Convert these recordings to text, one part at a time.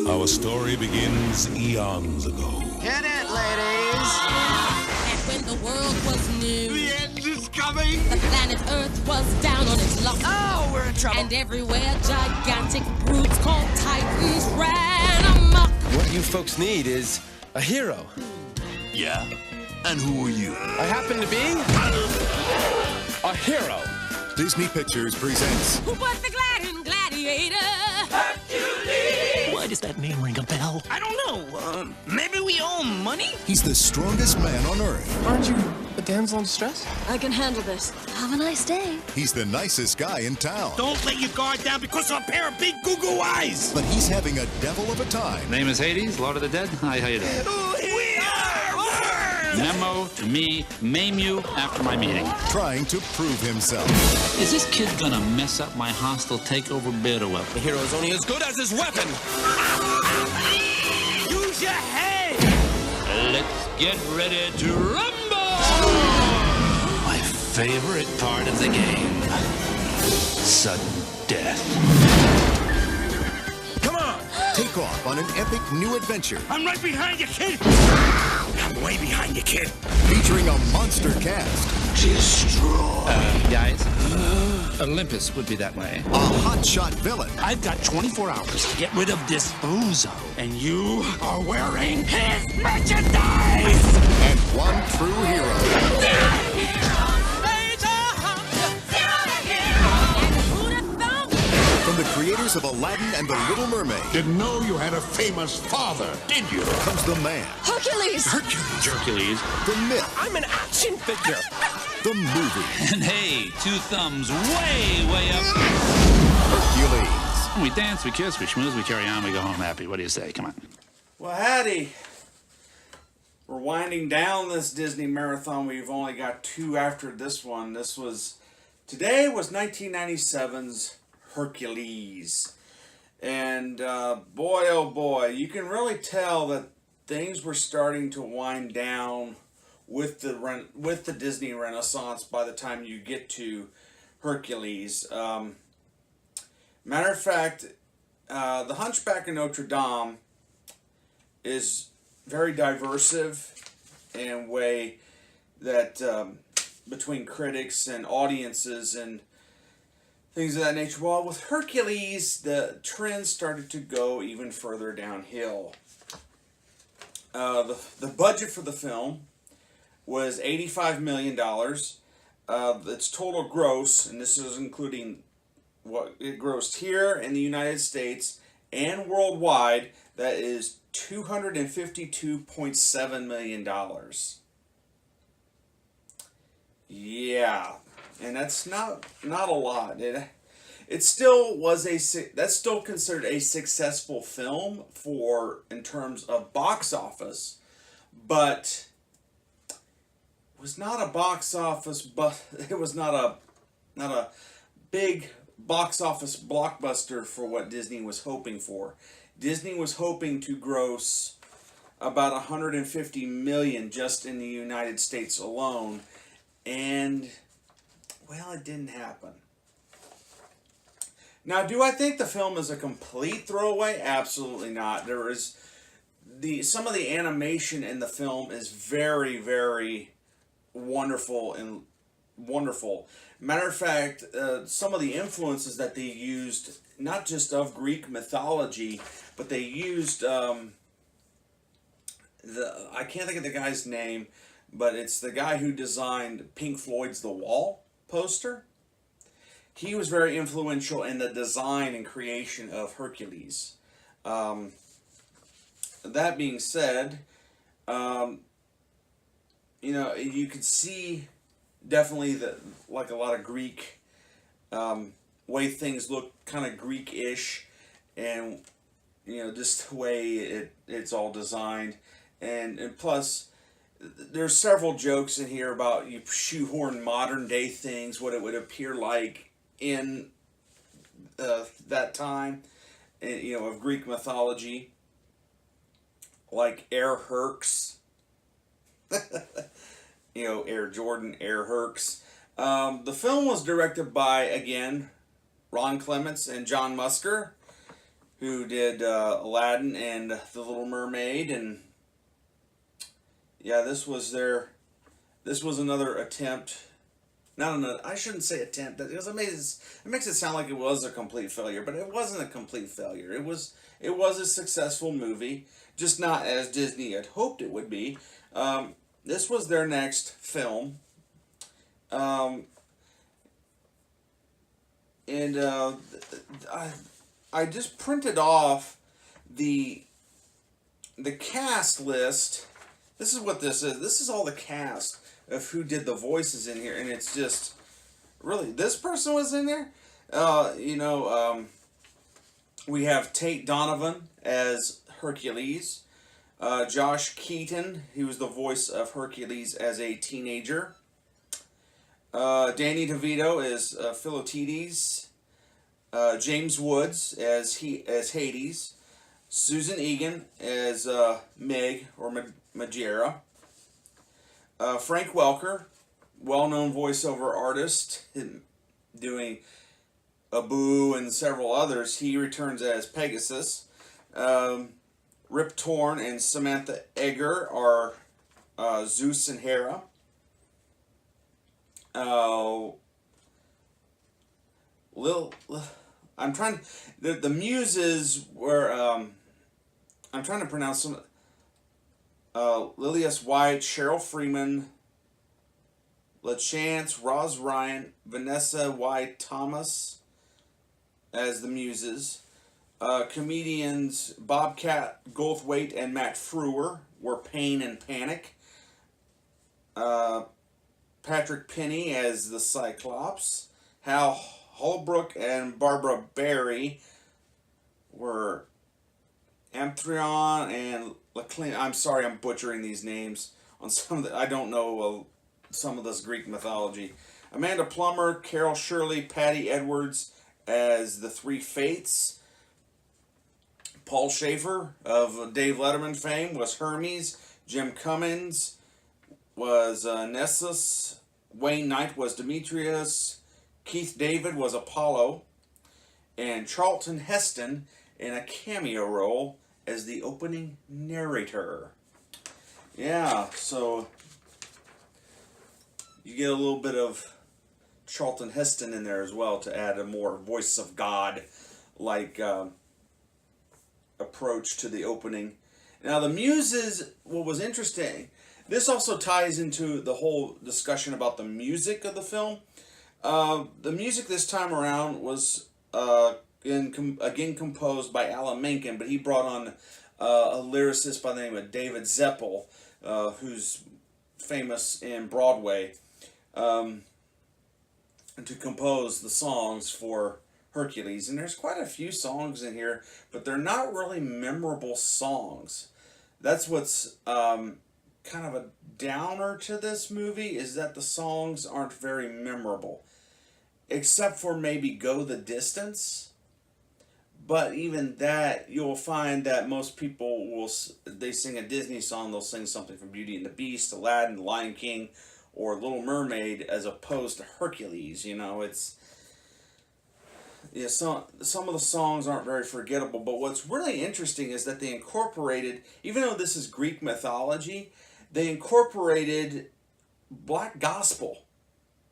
Our story begins eons ago. Hit it, ladies! And when the world was new, The end is coming! the planet Earth was down on its luck. Oh, we're in trouble! And everywhere gigantic brutes called Titans ran amok. What you folks need is a hero. Yeah? And who are you? I happen to be a hero. Disney Pictures presents Who was the gladiator? Why does that name ring a bell? I don't know. Maybe we owe him money? He's the strongest man on Earth. Aren't you a damsel in distress? I can handle this. Have a nice day. He's the nicest guy in town. Don't let your guard down because of a pair of big goo-goo eyes! But he's having a devil of a time. Name is Hades, Lord of the Dead. Hi, how you doing? We are worms! Memo to me, maim you after my meeting. Trying to prove himself. Is this kid gonna mess up my hostile takeover bid or what? The hero is only as good as his weapon. Use your head! Let's get ready to rumble! My favorite part of the game. Sudden death. Come on! Take off on an epic new adventure I'm right behind you, kid! I'm way behind you, kid! featuring a monster cast, Destroy! Guys, Olympus would be that way. a hotshot villain, I've got 24 hours to get rid of this bozo. And you are wearing his merchandise! and one true hero. From the creators of Aladdin and the Little Mermaid Didn't know you had a famous father, did you? comes the man, Hercules! Hercules. the myth, I'm an action figure. the movie, And hey, two thumbs way up. Hercules. We dance, we kiss, we schmooze, we carry on, we go home happy. What do you say? Come on. Well, howdy. We're winding down this Disney marathon. We've only got two after this one. Today was 1997's Hercules. And boy, oh boy, you can really tell that things were starting to wind down with the Disney Renaissance by the time you get to Hercules. Matter of fact, The Hunchback of Notre Dame is very diversive in a way that between critics and audiences and things of that nature. Well, with Hercules, the trend started to go even further downhill. The budget for the film was $85 million. Its total gross, and this is including what it grossed here in the United States and worldwide, that is $252.7 million. Yeah, and that's not a lot. It still was that's still considered a successful film in terms of box office, but was not a box office, but it was not a big box office blockbuster for what Disney was hoping for. Disney was hoping to gross about 150 million just in the United States alone, and well, it didn't happen. Now, do I think the film is a complete throwaway? Absolutely not. There is some of the animation in the film is very, very wonderful and wonderful. Matter of fact, some of the influences that they used, not just of Greek mythology, but they used I can't think of the guy's name, but it's the guy who designed Pink Floyd's The Wall poster. He was very influential in the design and creation of Hercules. That being said, you could see definitely that, like a lot of Greek, way things look kind of Greek-ish, and just the way it's all designed, and plus there's several jokes in here about you shoehorn modern day things, what it would appear like in that time, of Greek mythology, like Air Hercs, Air Jordan, Air Hercs. The film was directed by, again, Ron Clements and John Musker, who did Aladdin and The Little Mermaid, and yeah, this was another attempt. Not another. I shouldn't say attempt, because it makes it sound like it was a complete failure, but it wasn't a complete failure. It was a successful movie, just not as Disney had hoped it would be. This was their next film, and I just printed off the cast list. This is what this is. This is all the cast of who did the voices in here, and it's just really, this person was in there. We have Tate Donovan as Hercules. Josh Keaton, he was the voice of Hercules as a teenager. Danny DeVito as Philoctetes. James Woods as Hades. Susan Egan as Meg or Megara. Frank Welker, well-known voiceover artist, doing Abu and several others. He returns as Pegasus. Rip Torn and Samantha Eggar are Zeus and Hera. I'm trying. The muses were. I'm trying to pronounce some. Lilias White, Cheryl Freeman, LaChance, Roz Ryan, Vanessa White Thomas as the muses. Comedians Bobcat Goldthwait and Matt Frewer were Pain and Panic. Patrick Penny as the Cyclops. Hal Holbrook and Barbara Barry were Amphitryon and Laclin. I'm sorry, I'm butchering these names on some of the. I don't know some of this Greek mythology. Amanda Plummer, Carol Shirley, Patty Edwards as the Three Fates. Paul Schaefer of Dave Letterman fame was Hermes. Jim Cummins was Nessus. Wayne Knight was Demetrius. Keith David was Apollo. And Charlton Heston in a cameo role as the opening narrator. Yeah, so you get a little bit of Charlton Heston in there as well to add a more voice of God like approach to the opening. Now the muses, what was interesting, this also ties into the whole discussion about the music of the film. The music this time around was again composed by Alan Menken, but he brought on a lyricist by the name of David Zeppel, who's famous in Broadway, to compose the songs for Hercules. And there's quite a few songs in here, but they're not really memorable songs. That's what's kind of a downer to this movie, is that the songs aren't very memorable, except for maybe Go the Distance. But even that, you'll find that most people they sing a Disney song, they'll sing something from Beauty and the Beast, Aladdin, The Lion King, or Little Mermaid, as opposed to Hercules. Some of the songs aren't very forgettable, but what's really interesting is that they incorporated, even though this is Greek mythology, they incorporated black gospel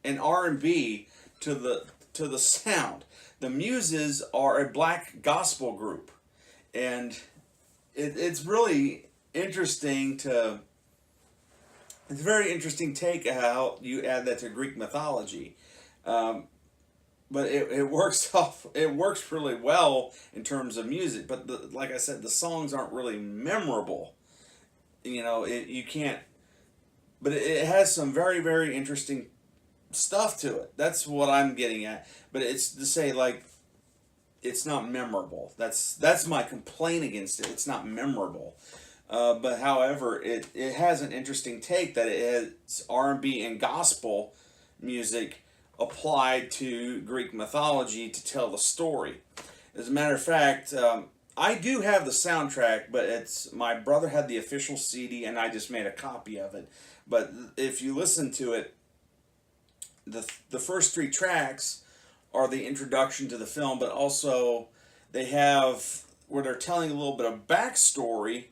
and R&B to the sound. The Muses are a black gospel group, and it's really interesting to. It's a very interesting take of how you add that to Greek mythology, but it works off. It works really well in terms of music. But like I said, the songs aren't really memorable. You can't but it has some very, very interesting stuff to it. That's what I'm getting at. But it's to say, like, it's not memorable. That's my complaint against it. It's not memorable. But however, it has an interesting take that it has R&B and gospel music applied to Greek mythology to tell the story. As a matter of fact, I do have the soundtrack, but it's my brother had the official CD, and I just made a copy of it. But if you listen to it, the first three tracks are the introduction to the film, but also they have where they're telling a little bit of backstory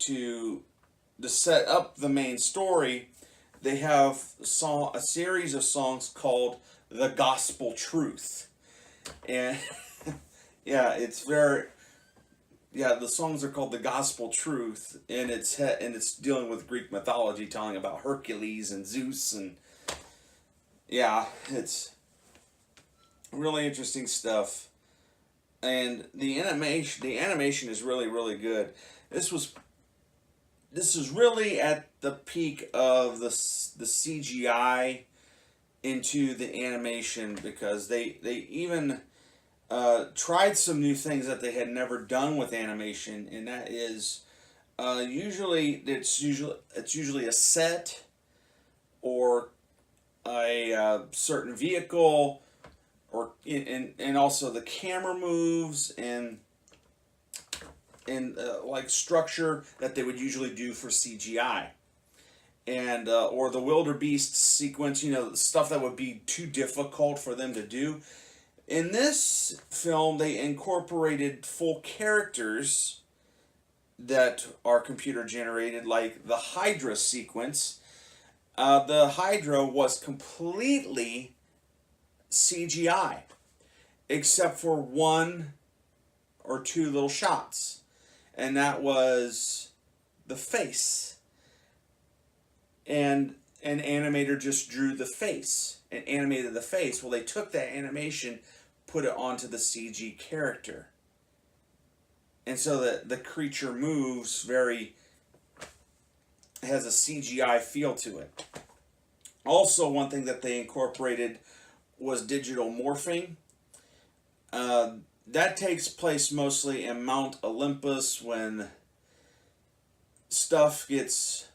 to set up the main story. They have a series of songs called "The Gospel Truth," and yeah, it's very the songs are called "The Gospel Truth," and it's dealing with Greek mythology, telling about Hercules and Zeus, and yeah, it's really interesting stuff. And the animation is really, really good. This is really at the peak of the CGI into the animation, because they even tried some new things that they had never done with animation, and that is it's usually a set or a certain vehicle, or and also the camera moves and like structure that they would usually do for CGI, and or the wildebeest sequence, stuff that would be too difficult for them to do. In this film, they incorporated full characters that are computer generated, like the Hydra sequence. The Hydra was completely CGI, except for one or two little shots, and that was the face. And an animator just drew the face and animated the face. Well, they took that animation, put it onto the CG character, and so that the creature moves has a CGI feel to it. Also, one thing that they incorporated was digital morphing. That takes place mostly in Mount Olympus when stuff gets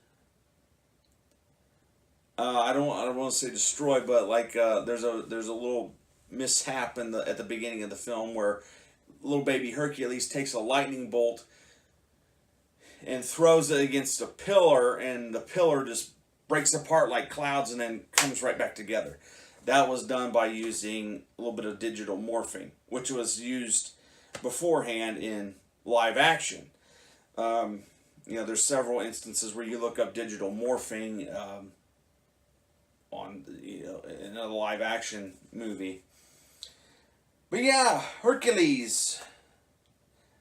I don't want to say destroyed, but like there's a little mishap at the beginning of the film where little baby Hercules takes a lightning bolt and throws it against a pillar, and the pillar just breaks apart like clouds and then comes right back together. That was done by using a little bit of digital morphing, which was used beforehand in live action. There's several instances where you look up digital morphing on in a live action movie. But yeah, Hercules.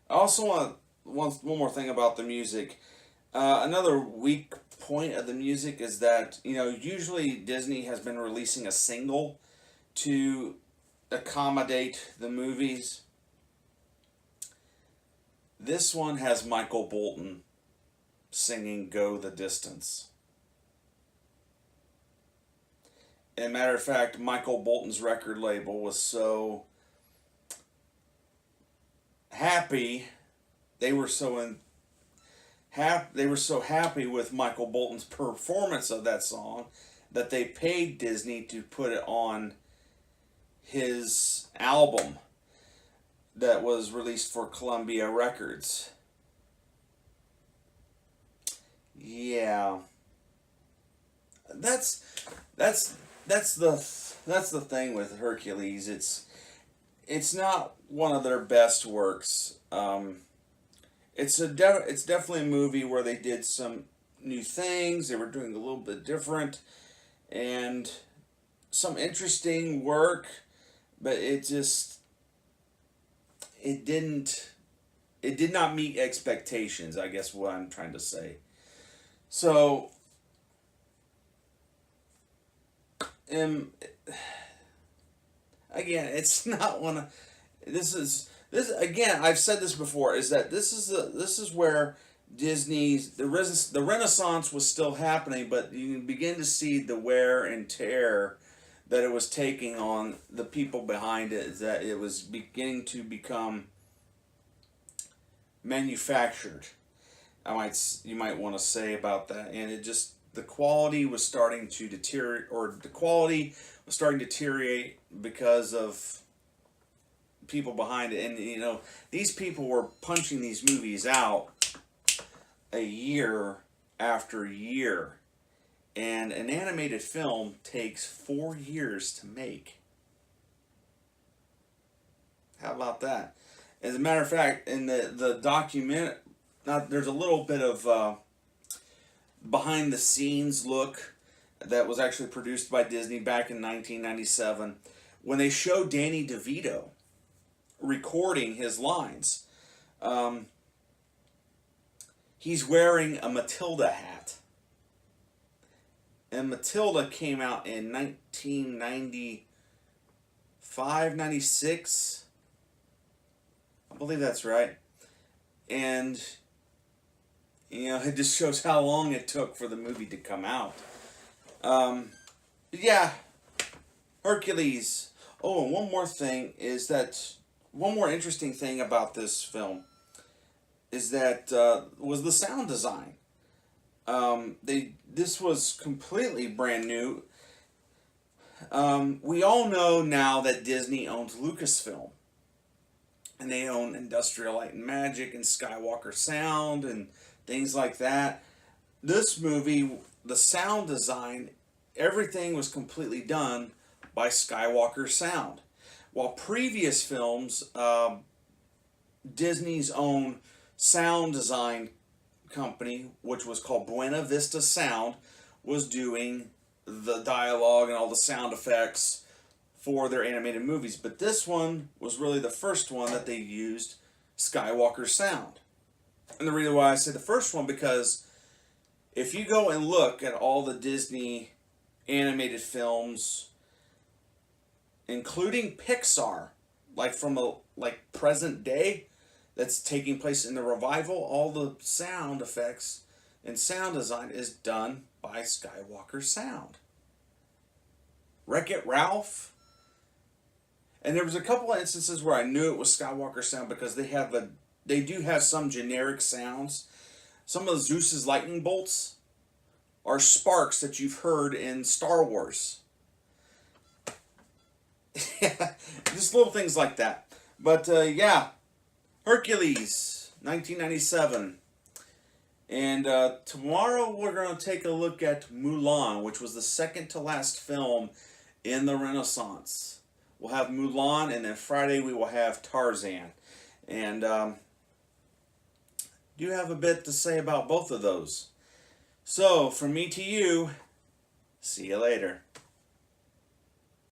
I also want one more thing about the music. Another weak point of the music is that usually Disney has been releasing a single to accommodate the movies. This one has Michael Bolton singing "Go the Distance." As a matter of fact, Michael Bolton's record label was so happy, they were so happy with Michael Bolton's performance of that song that they paid Disney to put it on his album that was released for Columbia Records. Yeah, that's the thing with Hercules. It's not one of their best works. It's definitely a movie where they did some new things. They were doing a little bit different and some interesting work, but it did not meet expectations, I guess what I'm trying to say. So again, it's not one of this again, I've said this before, is that this is where the Renaissance was still happening, but you can begin to see the wear and tear that it was taking on the people behind it, that it was beginning to become manufactured. You might want to say about that, and the quality was starting to deteriorate because of people behind it. And these people were punching these movies out a year after year, and an animated film takes 4 years to make. How about that? As a matter of fact, in the document, there's a little bit of behind the scenes look that was actually produced by Disney back in 1997 when they showed Danny DeVito recording his lines. He's wearing a Matilda hat. And Matilda came out in 1995, 96. I believe that's right. And, it just shows how long it took for the movie to come out. Yeah, Hercules. Oh, and one more thing is that, one more interesting thing about this film is that was the sound design. This was completely brand new. We all know now that Disney owns Lucasfilm, and they own Industrial Light and Magic and Skywalker Sound and things like that. This movie, the sound design, everything was completely done by Skywalker Sound. While previous films, Disney's own sound design company, which was called Buena Vista Sound, was doing the dialogue and all the sound effects for their animated movies. But this one was really the first one that they used Skywalker Sound. And the reason why I say the first one, because if you go and look at all the Disney animated films, including Pixar, like from present day, that's taking place in the revival, all the sound effects and sound design is done by Skywalker Sound. Wreck-It Ralph. And there was a couple of instances where I knew it was Skywalker Sound because they do have some generic sounds. Some of Zeus's lightning bolts are sparks that you've heard in Star Wars. Just little things like that. But yeah, Hercules, 1997. And tomorrow we're going to take a look at Mulan, which was the second to last film in the Renaissance. We'll have Mulan, and then Friday we will have Tarzan. And do have a bit to say about both of those. So, from me to you, see you later.